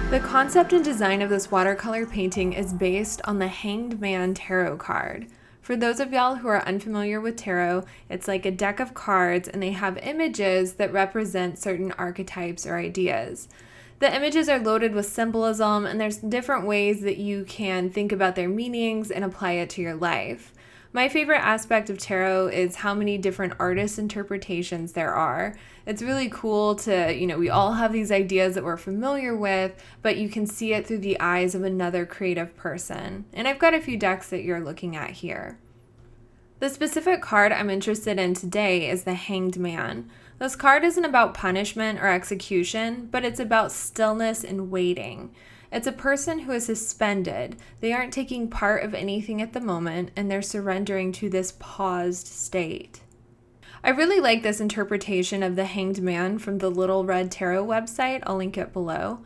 The concept and design of this watercolor painting is based on the Hanged Man tarot card. For those of y'all who are unfamiliar with tarot, it's like a deck of cards and they have images that represent certain archetypes or ideas. The images are loaded with symbolism and there's different ways that you can think about their meanings and apply it to your life. My favorite aspect of tarot is how many different artist interpretations there are. It's really cool to, we all have these ideas that we're familiar with, but you can see it through the eyes of another creative person. And I've got a few decks that you're looking at here. The specific card I'm interested in today is the Hanged Man. This card isn't about punishment or execution, but it's about stillness and waiting. It's a person who is suspended. They aren't taking part of anything at the moment, and they're surrendering to this paused state. I really like this interpretation of the Hanged Man from the Little Red Tarot website. I'll link it below.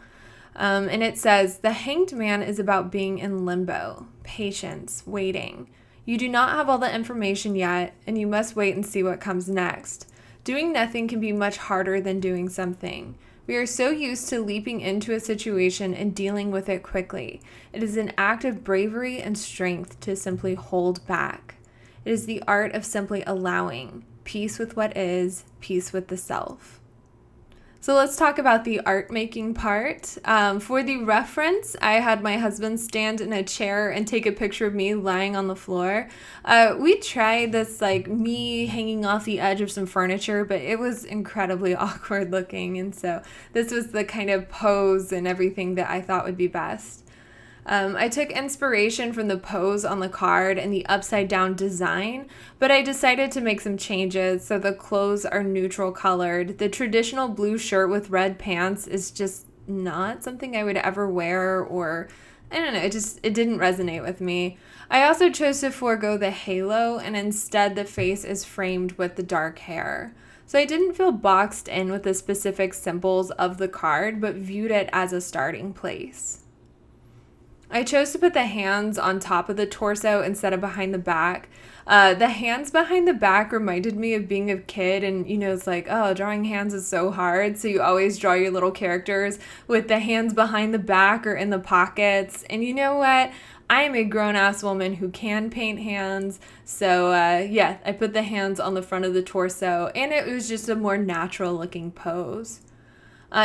And it says, the Hanged Man is about being in limbo, patience, waiting. You do not have all the information yet, and you must wait and see what comes next. Doing nothing can be much harder than doing something. We are so used to leaping into a situation and dealing with it quickly. It is an act of bravery and strength to simply hold back. It is the art of simply allowing peace with what is, peace with the self. So let's talk about the art making part. For the reference, I had my husband stand in a chair and take a picture of me lying on the floor. We tried this me hanging off the edge of some furniture, but it was incredibly awkward looking. And so this was the kind of pose and everything that I thought would be best. I took inspiration from the pose on the card and the upside down design, but I decided to make some changes so the clothes are neutral colored. The traditional blue shirt with red pants is just not something I would ever wear, or I don't know, it didn't resonate with me. I also chose to forego the halo, and instead the face is framed with the dark hair. So I didn't feel boxed in with the specific symbols of the card, but viewed it as a starting place. I chose to put the hands on top of the torso instead of behind the back. The hands behind the back reminded me of being a kid, and it's like, oh, drawing hands is so hard, so you always draw your little characters with the hands behind the back or in the pockets. And you know what? I am a grown-ass woman who can paint hands, so I put the hands on the front of the torso, and it was just a more natural looking pose.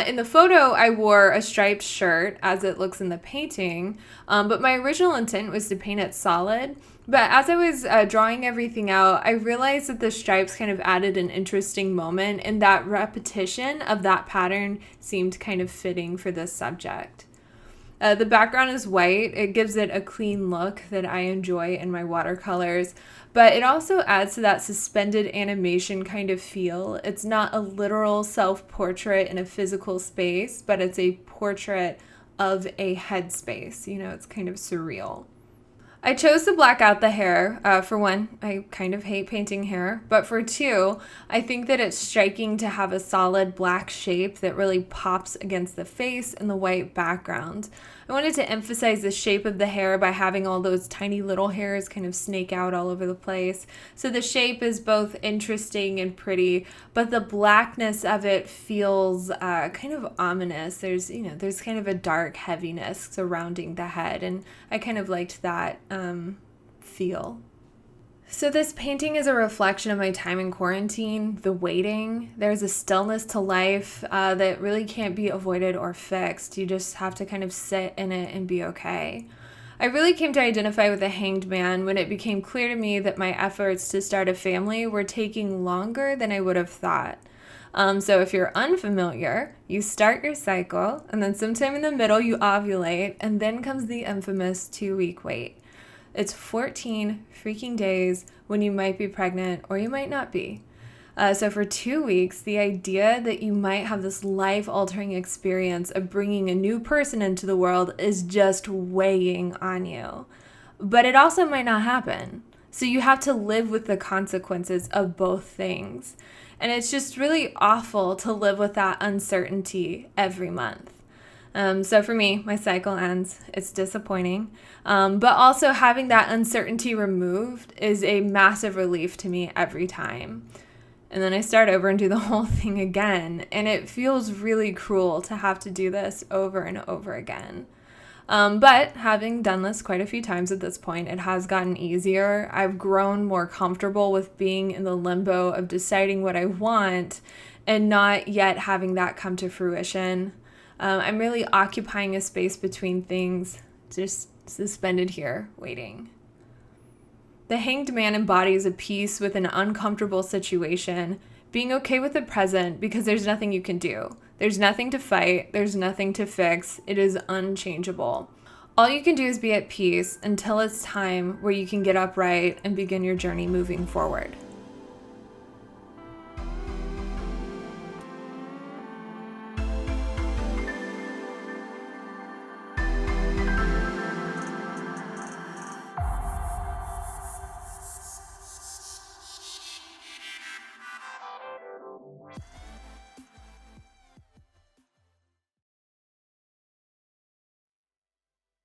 In the photo, I wore a striped shirt as it looks in the painting, but my original intent was to paint it solid. But as I was drawing everything out, I realized that the stripes kind of added an interesting moment, and that repetition of that pattern seemed kind of fitting for this subject. The background is white. It gives it a clean look that I enjoy in my watercolors, but it also adds to that suspended animation kind of feel. It's not a literal self-portrait in a physical space, but it's a portrait of a headspace. It's kind of surreal. I chose to black out the hair. For one, I kind of hate painting hair, but for two, I think that it's striking to have a solid black shape that really pops against the face and the white background. I wanted to emphasize the shape of the hair by having all those tiny little hairs kind of snake out all over the place. So the shape is both interesting and pretty, but the blackness of it feels kind of ominous. There's kind of a dark heaviness surrounding the head, and I kind of liked that feel. So this painting is a reflection of my time in quarantine, the waiting. There's a stillness to life that really can't be avoided or fixed. You just have to kind of sit in it and be okay. I really came to identify with the Hanged Man when it became clear to me that my efforts to start a family were taking longer than I would have thought. So if you're unfamiliar, you start your cycle, and then sometime in the middle you ovulate, and then comes the infamous 2-week wait. It's 14 freaking days when you might be pregnant or you might not be. So for 2 weeks, the idea that you might have this life-altering experience of bringing a new person into the world is just weighing on you. But it also might not happen. So you have to live with the consequences of both things. And it's just really awful to live with that uncertainty every month. So for me, my cycle ends. It's disappointing. But also having that uncertainty removed is a massive relief to me every time. And then I start over and do the whole thing again. And it feels really cruel to have to do this over and over again. But having done this quite a few times at this point, it has gotten easier. I've grown more comfortable with being in the limbo of deciding what I want and not yet having that come to fruition. I'm really occupying a space between things, just suspended here, waiting. The Hanged Man embodies a peace with an uncomfortable situation, being okay with the present because there's nothing you can do. There's nothing to fight, there's nothing to fix, it is unchangeable. All you can do is be at peace until it's time where you can get upright and begin your journey moving forward.